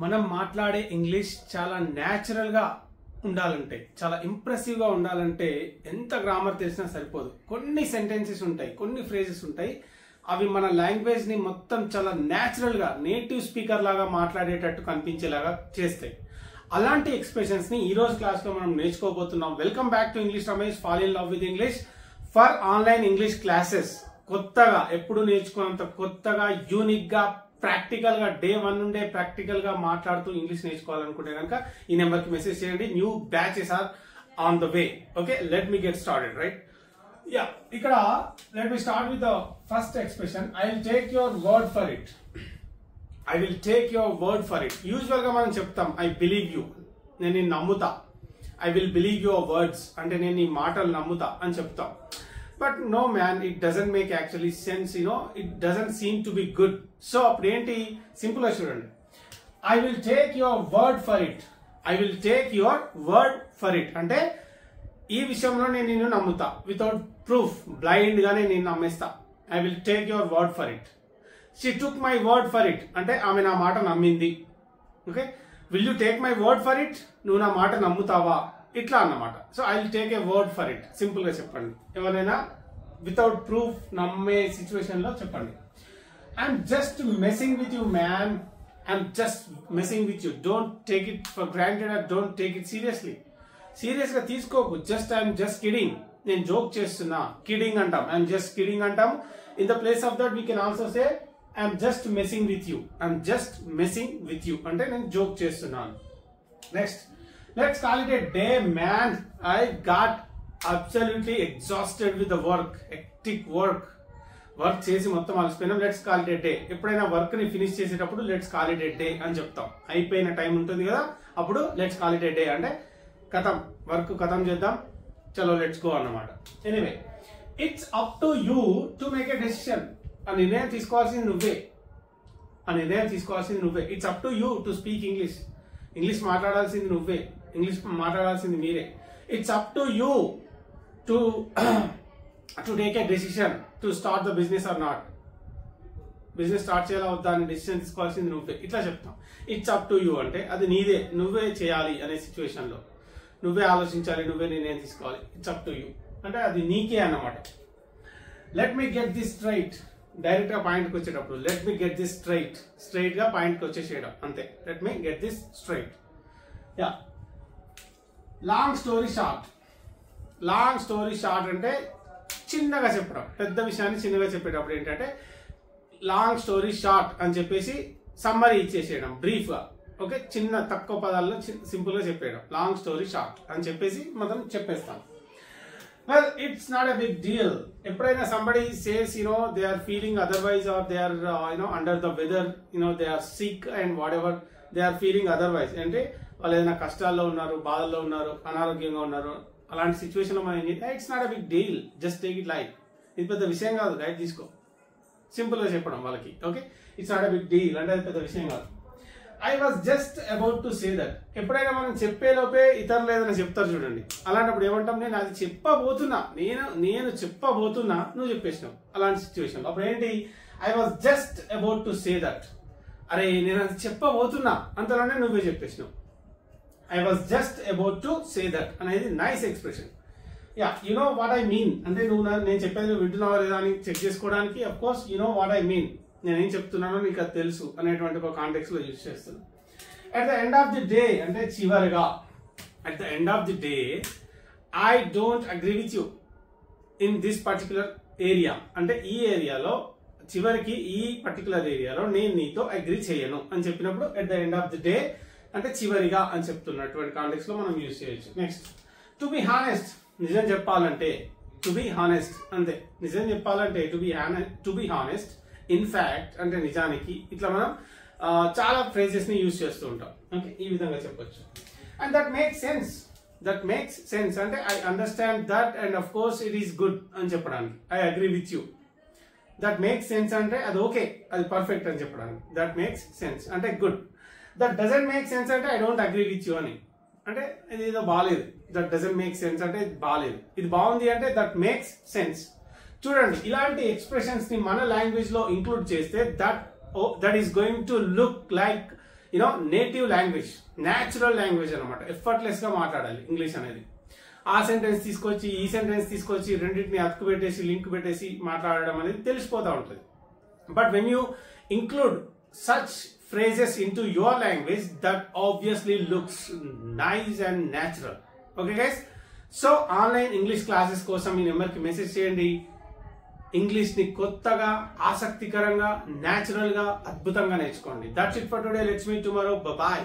మనం మాట్లాడే ఇంగ్లీష్ చాలా న్యాచురల్ గా ఉండాలంటే, చాలా ఇంప్రెసివ్ గా ఉండాలంటే ఎంత గ్రామర్ తెలిసినా సరిపోదు. కొన్ని సెంటెన్సెస్ ఉంటాయి, కొన్ని ఫ్రేజెస్ ఉంటాయి, అవి మన లాంగ్వేజ్ ని మొత్తం చాలా న్యాచురల్ గా నేటివ్ స్పీకర్ లాగా మాట్లాడేటట్టు కనిపించేలాగా చేస్తాయి. అలాంటి ఎక్స్ప్రెషన్స్ ని ఈ రోజు క్లాస్ లో మనం నేర్చుకోబోతున్నాం. Welcome back to English Ramesh, fall in love with English for online English classes. కొత్తగా ఎప్పుడు నేర్చుకున్నంత కొత్తగా, యూనిక్ గా, ప్రాక్టికల్ గా డే 1 నుండే ప్రాక్టికల్ గా మాట్లాడుతూ ఇంగ్లీష్ నేర్చుకోవాలనుకుంటే కనుక ఈ నెంబర్ కి మెసేజ్ చేయండి. New batches are on the way. Okay, let me get started. Right, yeah, ఇక్కడ let me start with the first expression. I will take your word for it. I will take your word for it. Usual గా మనం చెప్తాం I believe you, నేను నిన్ను నమ్ముతా. I will believe your words అంటే నేను నీ మాటలు నమ్ముతా అని చెప్తాం. But no man, it doesn't make actually sense, it doesn't seem to be good. So apprenti simple గా చూడండి. I will take your word for it. I will take your word for it అంటే ఈ విషయంలో నేను నిన్ను నమ్ముతా. Without proof, blind గానే నేను నమ్మేస్తా. I will take your word for it. She took my word for it అంటే ఆమె నా మాట నమ్మింది. Okay, will you take my word for it? నువ్వు నా మాట నమ్ముతావా, ఇట్లా అన్నమాట. So I will take a word for it. Simple గా చెప్పండి. ఎవరైనా వితౌట్ ప్రూఫ్ నమ్మే సిచ్యువేషన్ లో చెప్పండి. I'm just messing with you man. I'm just messing with you. Don't take it for granted or don't take it seriously. Serious గా తీసుకోకు. Just I'm just kidding, నేను joke చేస్తున్నా. కిడింగ్ అంటాం, I'm just kidding అంటాం. In the place of that we can also say I'm just messing with you. I'm just messing with you అంటే నేను joke చేస్తున్నాను. Next, let's call it a day, man. I got absolutely exhausted with the work. Hectic work. Work చేసి మొత్తం అలసిపోయినాం. Let's call it a day. ఎప్పుడైనా work ని finish చేసేటప్పుడు let's call it a day అని చెప్తాం. అయిపోయిన టైం ఉంటుంది కదా, అప్పుడు let's call it a day అంటే కథం, వర్క్ కథం చేద్దాం, చలో లెట్స్ గో అన్నమాట. Anyway, it's up to you to make a decision. ఆ నిర్ణయం తీసుకోవాల్సింది నువ్వే. ఆ నిర్ణయం తీసుకోవాల్సింది నువ్వే. It's up to you to speak English. English మాట్లాడాల్సింది నువ్వే, ఇంగ్లీష్ మాట్లాడాల్సింది మీరే. It's up to you to take a decision to start the business are not. Business start చేయాలా వద్దా అని డెసిషన్ తీసుకోవాల్సింది నువ్వే. ఇట్లా చెప్తాం. ఇట్స్ అప్ టు యూ అంటే అది నీదే, నువ్వే చేయాలి అనే సిచ్యువేషన్ లో నువ్వే ఆలోచించాలి, నువ్వే నిర్ణయం తీసుకోవాలి. ఇట్స్ అప్ టు యూ అంటే అది నీకే అన్నమాట. Let me get this straight. Direct గా పాయింట్ కి వచ్చేటప్పుడు let me get this straight. Straight గా పాయింట్ కి వచ్చేసేయడం అంతే. Let me get this straight. Yeah, long story short. Long story short అంటే చిన్నగా చెప్పడం. పెద్ద విషయాన్ని చిన్నగా చెప్పేటప్పుడు ఏంటంటే లాంగ్ స్టోరీ షార్ట్ అని చెప్పేసి సమ్మరీ ఇచ్చేసేయడం, బ్రీఫ్ గా. ఓకే, చిన్న తక్కువ పదాల్లో సింపుల్ గా చెప్పేయడం. లాంగ్ స్టోరీ షార్ట్ అని చెప్పేసి మనం చెప్పేస్తాం. Well, it's not a big deal. ఎప్పుడైనా somebody says, they are feeling otherwise or they are, under the weather, they are sick and whatever, they are feeling otherwise. అంటే వాళ్ళు ఏదైనా కష్టాల్లో ఉన్నారు, బాధల్లో ఉన్నారు, అనారోగ్యంగా ఉన్నారు. అలాంటి సిచ్యువేషన్ లో మనం ఏం చేయాలి? It's not a big deal, just take it light. ఇది పెద్ద విషయం కాదు, లైట్ తీసుకో. సింపుల్ గా చెప్పడం వాళ్ళకి. Okay, it's not a big deal అంటే అది పెద్ద విషయం కాదు. I was just about to say that. ఎప్పుడైనా మనం చెప్పేలోపే ఇతరులు ఏదైనా చెప్తారు చూడండి, అలాంటప్పుడు ఏమంటాం? నేను అది చెప్పబోతున్నా, నేను చెప్పబోతున్నా, నువ్వు చెప్పేసినావు. అలాంటి సిచ్యువేషన్ లో అప్పుడు ఏంటి? I was just about to say that. అరే నేను అది చెప్పబోతున్నా, అంతలోనే నువ్వే చెప్పేసినావు. I was just about to say that అనేది nice expression. Yeah, you know what I mean అంటే నువ్వు నేను చెప్పేది నువ్వు వింటున్నావా లేదా అని చెక్ చేసుకోవడానికి. Of course you know what I mean, నేనేం చెప్తున్నానో నీకు అది తెలుసు అనేటువంటి ఒక కాంటెక్స్ట్ లో యూజ్ చేస్తున్నాను. At the end of the day అంటే చివరిగా, at the end of the day I don't agree with you in this particular area అంటే ఈ ఏరియాలో చివరికి ఈ పర్టికులర్ ఏరియాలో నేను నీతో అగ్రీ చేయను అని చెప్పినప్పుడు at the end of the day అంటే చివరిగా అని చెప్తున్నటువంటి కాంటెక్స్ట్ లో మనం యూజ్ చేయొచ్చు. Next, to be honest. నిజం చెప్పాలంటే టు బి హానెస్ట్ అంతే. నిజం చెప్పాలంటే టు బి హానెస్ట్. ఇన్ఫాక్ట్ అంటే నిజానికి. ఇట్లా మనం చాలా ఫ్రేజెస్ ని యూజ్ చేస్తూ ఉంటాం. ఓకే, ఈ విధంగా చెప్పొచ్చు. And that makes sense. That makes sense అంటే I understand that and of course it is good అని చెప్పడానికి. I agree with you. That makes sense అంటే అది ఓకే, అది పర్ఫెక్ట్ అని చెప్పడానికి. దట్ మేక్స్ సెన్స్ అంటే good. That doesn't make sense అంటే I don't agree with you అని. అంటే ఇది ఏదో బాగాలేదు. దట్ డజంట్ మేక్ సెన్స్ అంటే ఇది బాగాలేదు. ఇది బాగుంది అంటే దట్ మేక్స్ సెన్స్. చూడండి, ఇలాంటి ఎక్స్ప్రెషన్స్ ని మన లాంగ్వేజ్ లో ఇంక్లూడ్ చేస్తే that is going to look like you know native language, natural language అనమాట. ఎఫర్ట్లెస్ గా మాట్లాడాలి ఇంగ్లీష్ అనేది. ఆ సెంటెన్స్ తీసుకొచ్చి ఈ సెంటెన్స్ తీసుకొచ్చి రెండింటిని అతుకు పెట్టేసి లింక్ పెట్టేసి మాట్లాడడం అనేది తెలిసిపోతూ ఉంటుంది. But when you include such phrases into your language, that obviously looks nice and natural. Okay guys, so online English classes కోసం ఈ నెంబర్కి మెసేజ్ చేయండి. ఇంగ్లీష్ ని కొత్తగా, ఆసక్తికరంగా, న్యాచురల్ గా, అద్భుతంగా నేర్చుకోండి. That's it for today. Let's meet tomorrow. Bye bye.